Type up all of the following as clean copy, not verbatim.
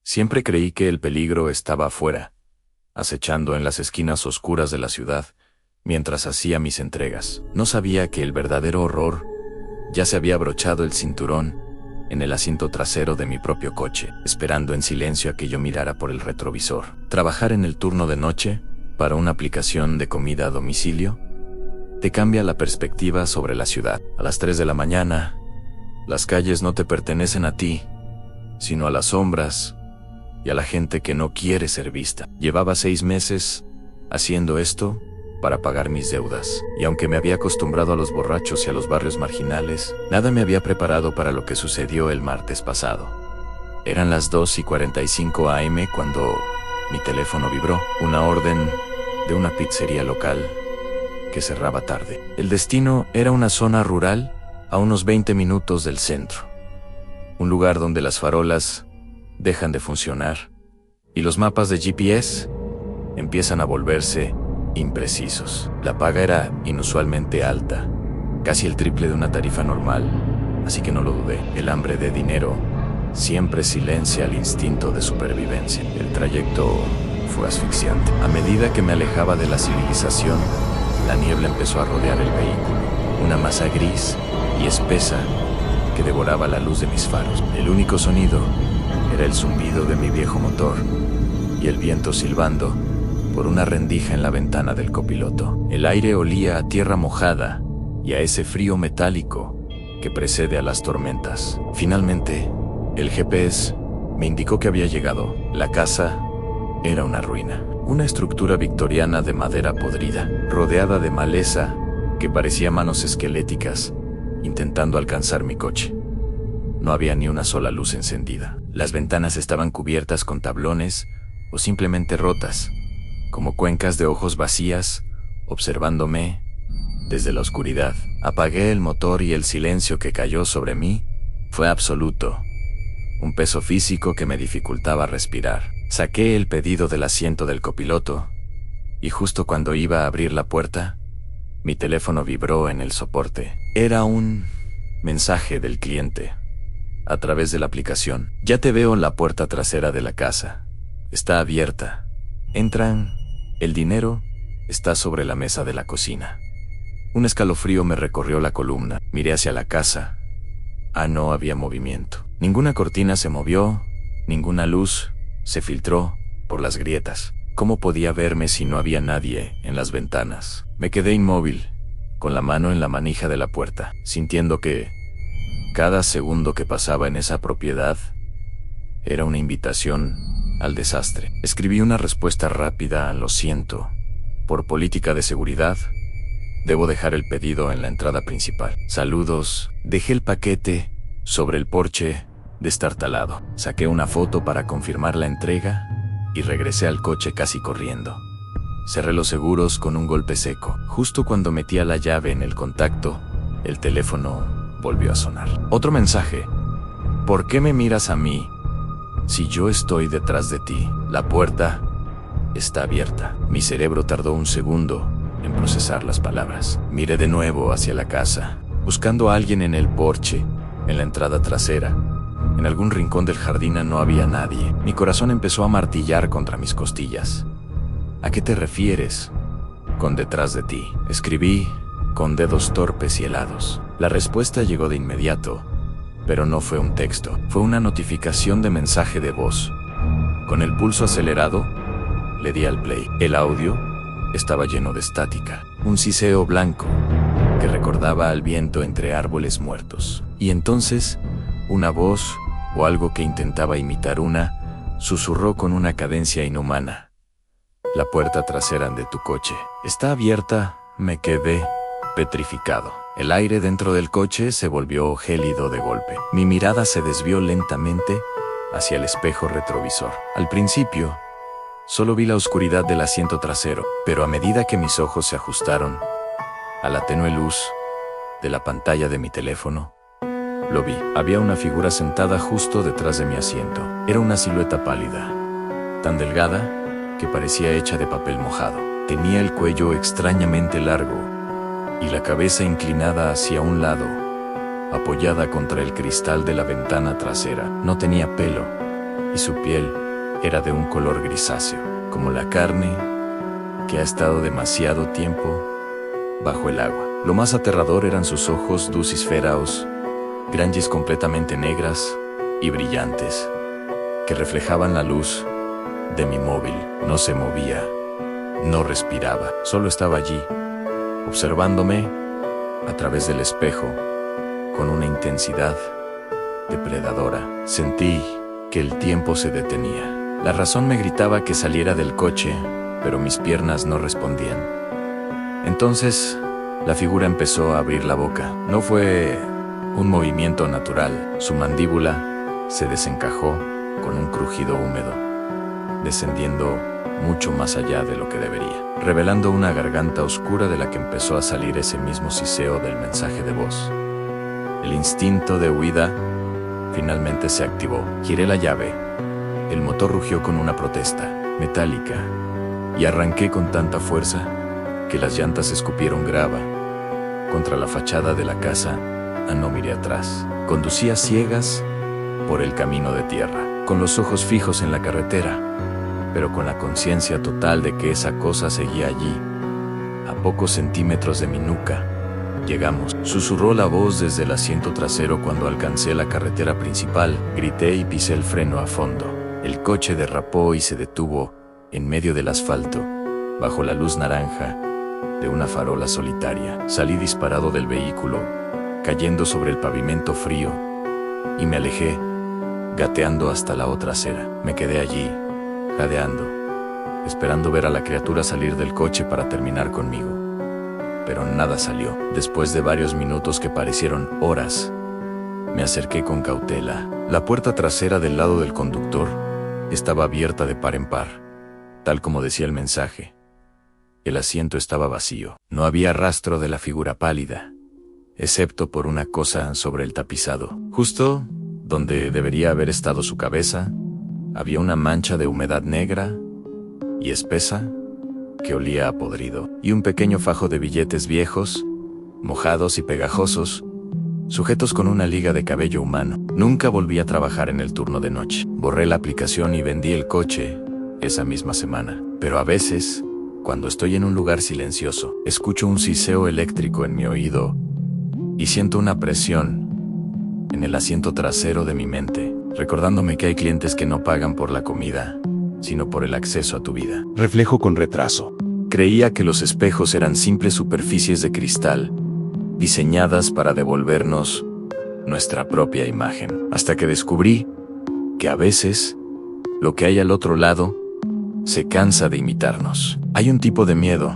Siempre creí que el peligro estaba afuera, acechando en las esquinas oscuras de la ciudad, mientras hacía mis entregas. No sabía que el verdadero horror ya se había abrochado el cinturón en el asiento trasero de mi propio coche, esperando en silencio a que yo mirara por el retrovisor. Trabajar en el turno de noche, para una aplicación de comida a domicilio, te cambia la perspectiva sobre la ciudad. A las 3 de la mañana, las calles no te pertenecen a ti, sino a las sombras y a la gente que no quiere ser vista. Llevaba 6 meses haciendo esto para pagar mis deudas, y aunque me había acostumbrado a los borrachos y a los barrios marginales, nada me había preparado para lo que sucedió el martes pasado. Eran las 2:45 a.m. cuando mi teléfono vibró. Una orden de una pizzería local que cerraba tarde. El destino era una zona rural a unos 20 minutos del centro. Un lugar donde las farolas dejan de funcionar y los mapas de GPS empiezan a volverse imprecisos. La paga era inusualmente alta, casi el triple de una tarifa normal, así que no lo dudé. El hambre de dinero siempre silencia el instinto de supervivencia. El trayecto fue asfixiante. A medida que me alejaba de la civilización, la niebla empezó a rodear el vehículo, una masa gris y espesa que devoraba la luz de mis faros. El único sonido era el zumbido de mi viejo motor y el viento silbando por una rendija en la ventana del copiloto. El aire olía a tierra mojada y a ese frío metálico que precede a las tormentas. Finalmente, el GPS me indicó que había llegado. La casa era una ruina, una estructura victoriana de madera podrida, rodeada de maleza que parecía manos esqueléticas intentando alcanzar mi coche. No había ni una sola luz encendida. Las ventanas estaban cubiertas con tablones o simplemente rotas, como cuencas de ojos vacías, observándome desde la oscuridad. Apagué el motor y el silencio que cayó sobre mí fue absoluto, un peso físico que me dificultaba respirar. Saqué el pedido del asiento del copiloto y justo cuando iba a abrir la puerta, mi teléfono vibró en el soporte. Era un mensaje del cliente a través de la aplicación. Ya te veo en la puerta trasera de la casa. Está abierta. Entran. El dinero está sobre la mesa de la cocina. Un escalofrío me recorrió la columna. Miré hacia la casa. No había movimiento. Ninguna cortina se movió, ninguna luz se filtró por las grietas. ¿Cómo podía verme si no había nadie en las ventanas? Me quedé inmóvil, con la mano en la manija de la puerta, sintiendo que cada segundo que pasaba en esa propiedad era una invitación al desastre. Escribí una respuesta rápida a lo siento. Por política de seguridad, debo dejar el pedido en la entrada principal. Saludos. Dejé el paquete sobre el porche destartalado. Saqué una foto para confirmar la entrega y regresé al coche casi corriendo. Cerré los seguros con un golpe seco. Justo cuando metía la llave en el contacto, el teléfono volvió a sonar. Otro mensaje. ¿Por qué me miras a mí si yo estoy detrás de ti? La puerta está abierta. Mi cerebro tardó un segundo en procesar las palabras. Miré de nuevo hacia la casa, buscando a alguien en el porche, en la entrada trasera. En algún rincón del jardín no había nadie. Mi corazón empezó a martillar contra mis costillas. ¿A qué te refieres con detrás de ti? Escribí con dedos torpes y helados. La respuesta llegó de inmediato, pero no fue un texto. Fue una notificación de mensaje de voz. Con el pulso acelerado, le di al play. El audio estaba lleno de estática, un siseo blanco que recordaba al viento entre árboles muertos. Y entonces, una voz, o algo que intentaba imitar una, susurró con una cadencia inhumana. La puerta trasera de tu coche está abierta. Me quedé petrificado. El aire dentro del coche se volvió gélido de golpe. Mi mirada se desvió lentamente hacia el espejo retrovisor. Al principio, solo vi la oscuridad del asiento trasero, pero a medida que mis ojos se ajustaron a la tenue luz de la pantalla de mi teléfono, lo vi. Había una figura sentada justo detrás de mi asiento. Era una silueta pálida, tan delgada que parecía hecha de papel mojado. Tenía el cuello extrañamente largo y la cabeza inclinada hacia un lado, apoyada contra el cristal de la ventana trasera. No tenía pelo, y su piel era de un color grisáceo, como la carne que ha estado demasiado tiempo bajo el agua. Lo más aterrador eran sus ojos dulcisferaos, grandes completamente negras y brillantes, que reflejaban la luz de mi móvil. No se movía, no respiraba, solo estaba allí, observándome a través del espejo, con una intensidad depredadora. Sentí que el tiempo se detenía. La razón me gritaba que saliera del coche, pero mis piernas no respondían. Entonces, la figura empezó a abrir la boca. No fue un movimiento natural. Su mandíbula se desencajó con un crujido húmedo, descendiendo mucho más allá de lo que debería, revelando una garganta oscura de la que empezó a salir ese mismo siseo del mensaje de voz. El instinto de huida finalmente se activó. Giré la llave. El motor rugió con una protesta metálica y arranqué con tanta fuerza que las llantas escupieron grava contra la fachada de la casa. No miré atrás. Conducía ciegas por el camino de tierra, con los ojos fijos en la carretera, pero con la conciencia total de que esa cosa seguía allí, a pocos centímetros de mi nuca. Llegamos, susurró la voz desde el asiento trasero cuando alcancé la carretera principal. Grité y pisé el freno a fondo. El coche derrapó y se detuvo en medio del asfalto, bajo la luz naranja de una farola solitaria. Salí disparado del vehículo, cayendo sobre el pavimento frío, y me alejé, gateando hasta la otra acera. Me quedé allí, jadeando, esperando ver a la criatura salir del coche para terminar conmigo. Pero nada salió. Después de varios minutos que parecieron horas, me acerqué con cautela. La puerta trasera del lado del conductor estaba abierta de par en par, tal como decía el mensaje. El asiento estaba vacío. No había rastro de la figura pálida, excepto por una cosa sobre el tapizado. Justo donde debería haber estado su cabeza, había una mancha de humedad negra y espesa que olía a podrido, y un pequeño fajo de billetes viejos, mojados y pegajosos, sujetos con una liga de cabello humano. Nunca volví a trabajar en el turno de noche. Borré la aplicación y vendí el coche esa misma semana. Pero a veces, cuando estoy en un lugar silencioso, escucho un siseo eléctrico en mi oído y siento una presión en el asiento trasero de mi mente, recordándome que hay clientes que no pagan por la comida, sino por el acceso a tu vida. Reflejo con retraso. Creía que los espejos eran simples superficies de cristal, diseñadas para devolvernos nuestra propia imagen, hasta que descubrí que a veces lo que hay al otro lado se cansa de imitarnos. Hay un tipo de miedo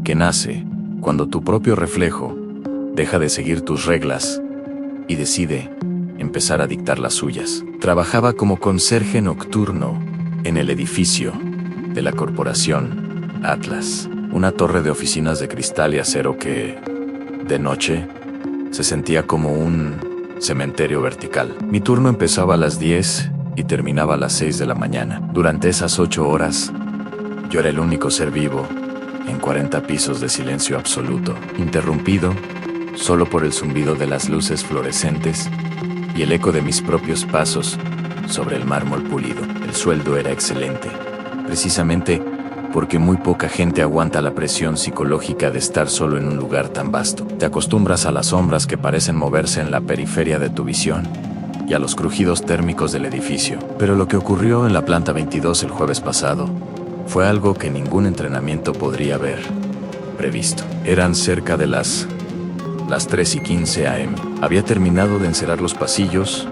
que nace cuando tu propio reflejo deja de seguir tus reglas y decide empezar a dictar las suyas. Trabajaba como conserje nocturno en el edificio de la corporación Atlas, una torre de oficinas de cristal y acero que, de noche, se sentía como un cementerio vertical. Mi turno empezaba a las 10 y terminaba a las 6 de la mañana. Durante esas 8 horas, yo era el único ser vivo en 40 pisos de silencio absoluto, interrumpido solo por el zumbido de las luces fluorescentes y el eco de mis propios pasos sobre el mármol pulido. El sueldo era excelente, precisamente porque muy poca gente aguanta la presión psicológica de estar solo en un lugar tan vasto. Te acostumbras a las sombras que parecen moverse en la periferia de tu visión y a los crujidos térmicos del edificio. Pero lo que ocurrió en la planta 22 el jueves pasado fue algo que ningún entrenamiento podría haber previsto. Eran cerca de las 3:15 a.m. Había terminado de encerar los pasillos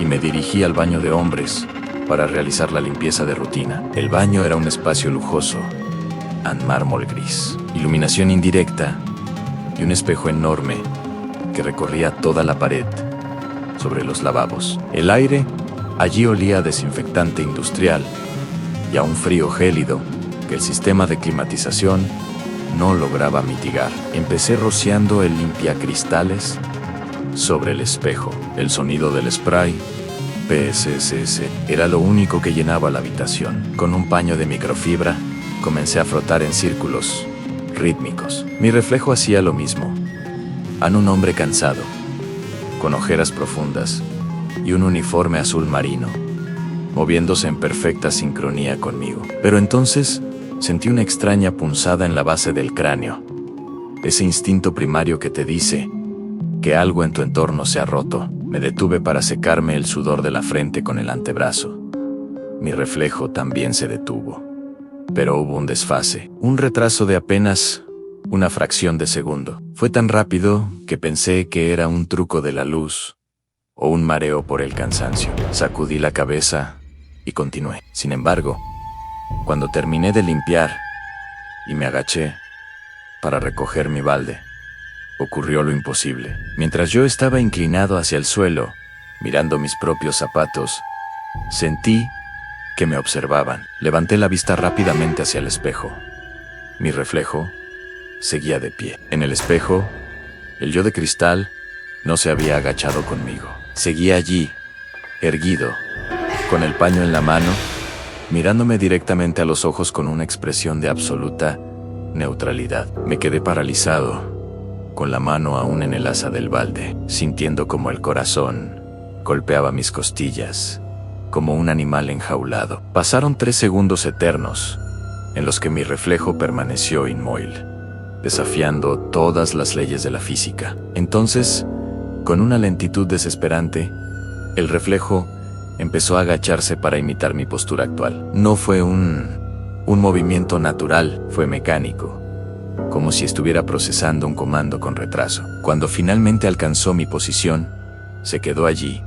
y me dirigí al baño de hombres para realizar la limpieza de rutina. El baño era un espacio lujoso, en mármol gris, iluminación indirecta y un espejo enorme que recorría toda la pared sobre los lavabos. El aire allí olía a desinfectante industrial y a un frío gélido que el sistema de climatización no lograba mitigar. Empecé rociando el limpiacristales sobre el espejo. El sonido del spray PSSS era lo único que llenaba la habitación. Con un paño de microfibra, comencé a frotar en círculos rítmicos. Mi reflejo hacía lo mismo. En un hombre cansado, con ojeras profundas y un uniforme azul marino, moviéndose en perfecta sincronía conmigo. Pero entonces sentí una extraña punzada en la base del cráneo. Ese instinto primario que te dice que algo en tu entorno se ha roto. Me detuve para secarme el sudor de la frente con el antebrazo. Mi reflejo también se detuvo. Pero hubo un desfase, un retraso de apenas una fracción de segundo. Fue tan rápido que pensé que era un truco de la luz o un mareo por el cansancio. Sacudí la cabeza y continué. Sin embargo, cuando terminé de limpiar y me agaché para recoger mi balde, ocurrió lo imposible. Mientras yo estaba inclinado hacia el suelo, mirando mis propios zapatos, sentí que me observaban. Levanté la vista rápidamente hacia el espejo. Mi reflejo seguía de pie. En el espejo, el yo de cristal no se había agachado conmigo. Seguía allí, erguido, con el paño en la mano, mirándome directamente a los ojos con una expresión de absoluta neutralidad. Me quedé paralizado, con la mano aún en el asa del balde, sintiendo como el corazón golpeaba mis costillas, como un animal enjaulado. Pasaron 3 segundos eternos, en los que mi reflejo permaneció inmóvil, desafiando todas las leyes de la física. Entonces, con una lentitud desesperante, el reflejo empezó a agacharse para imitar mi postura actual. No fue un movimiento natural, fue mecánico, como si estuviera procesando un comando con retraso. Cuando finalmente alcanzó mi posición, se quedó allí,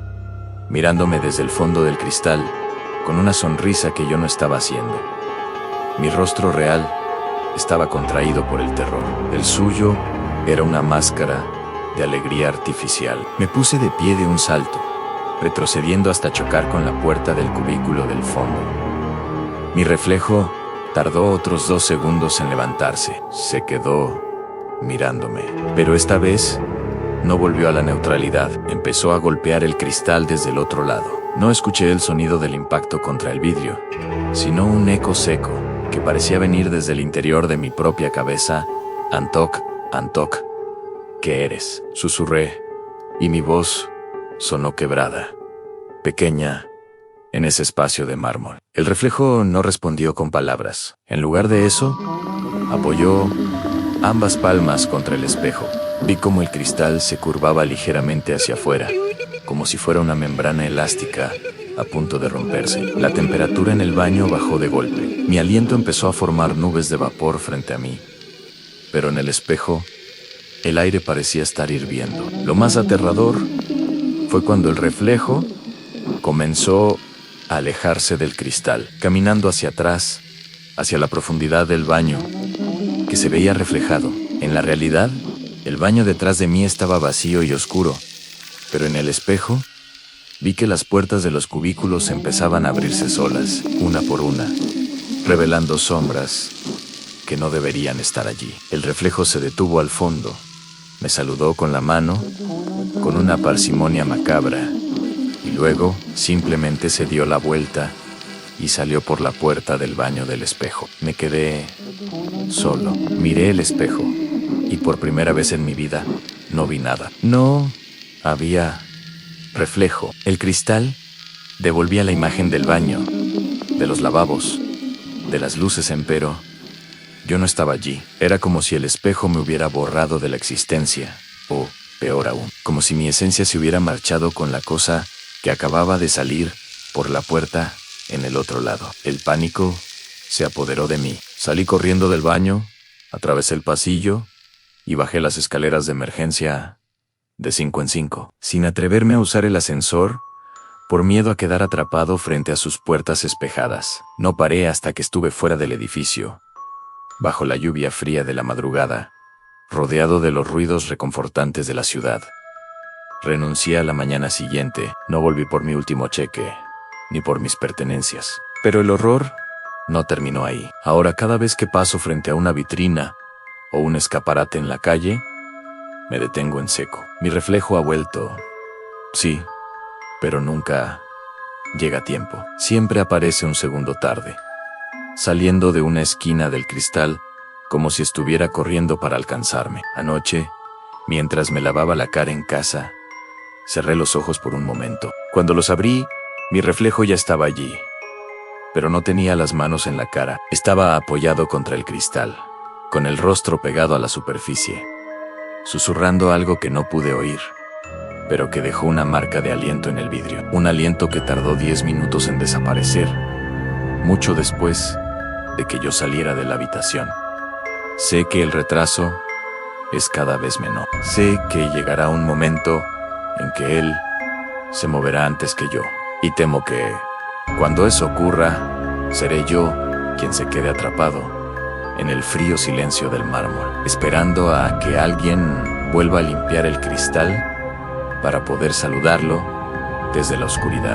mirándome desde el fondo del cristal, con una sonrisa que yo no estaba haciendo. Mi rostro real estaba contraído por el terror. El suyo era una máscara de alegría artificial. Me puse de pie de un salto, retrocediendo hasta chocar con la puerta del cubículo del fondo. Mi reflejo tardó otros 2 segundos en levantarse. Se quedó mirándome, pero esta vez no volvió a la neutralidad. Empezó a golpear el cristal desde el otro lado. No escuché el sonido del impacto contra el vidrio, sino un eco seco que parecía venir desde el interior de mi propia cabeza. Antok, Antok, ¿qué eres?, susurré, y mi voz sonó quebrada, pequeña, en ese espacio de mármol. El reflejo no respondió con palabras. En lugar de eso, apoyó ambas palmas contra el espejo. Vi cómo el cristal se curvaba ligeramente hacia afuera, como si fuera una membrana elástica a punto de romperse. La temperatura en el baño bajó de golpe. Mi aliento empezó a formar nubes de vapor frente a mí. Pero en el espejo, el aire parecía estar hirviendo. Lo más aterrador fue cuando el reflejo comenzó a alejarse del cristal, caminando hacia atrás, hacia la profundidad del baño, que se veía reflejado. En la realidad, el baño detrás de mí estaba vacío y oscuro, pero en el espejo vi que las puertas de los cubículos empezaban a abrirse solas, una por una, revelando sombras que no deberían estar allí. El reflejo se detuvo al fondo, me saludó con la mano, con una parsimonia macabra, y luego simplemente se dio la vuelta y salió por la puerta del baño del espejo. Me quedé solo. Miré el espejo y por primera vez en mi vida no vi nada. No había reflejo. El cristal devolvía la imagen del baño, de los lavabos, de las luces, empero yo no estaba allí. Era como si el espejo me hubiera borrado de la existencia, o, peor aún, como si mi esencia se hubiera marchado con la cosa que acababa de salir por la puerta en el otro lado. El pánico se apoderó de mí. Salí corriendo del baño, atravesé el pasillo y bajé las escaleras de emergencia de 5 en 5, sin atreverme a usar el ascensor, por miedo a quedar atrapado frente a sus puertas espejadas. No paré hasta que estuve fuera del edificio, bajo la lluvia fría de la madrugada, rodeado de los ruidos reconfortantes de la ciudad. Renuncié a la mañana siguiente. No volví por mi último cheque, ni por mis pertenencias. Pero el horror no terminó ahí. Ahora, cada vez que paso frente a una vitrina o un escaparate en la calle, me detengo en seco. Mi reflejo ha vuelto. Sí, pero nunca llega a tiempo. Siempre aparece un segundo tarde, saliendo de una esquina del cristal, como si estuviera corriendo para alcanzarme. Anoche, mientras me lavaba la cara en casa, cerré los ojos por un momento. Cuando los abrí, Mi reflejo ya estaba allí, pero no tenía las manos en la cara. Estaba apoyado contra el cristal, con el rostro pegado a la superficie, susurrando algo que no pude oír, pero que dejó una marca de aliento en el vidrio. Un aliento que tardó 10 minutos en desaparecer, mucho después de que yo saliera de la habitación. Sé que el retraso es cada vez menor. Sé que llegará un momento en que él se moverá antes que yo. Y temo que, cuando eso ocurra, seré yo quien se quede atrapado en el frío silencio del mármol, esperando a que alguien vuelva a limpiar el cristal para poder saludarlo desde la oscuridad.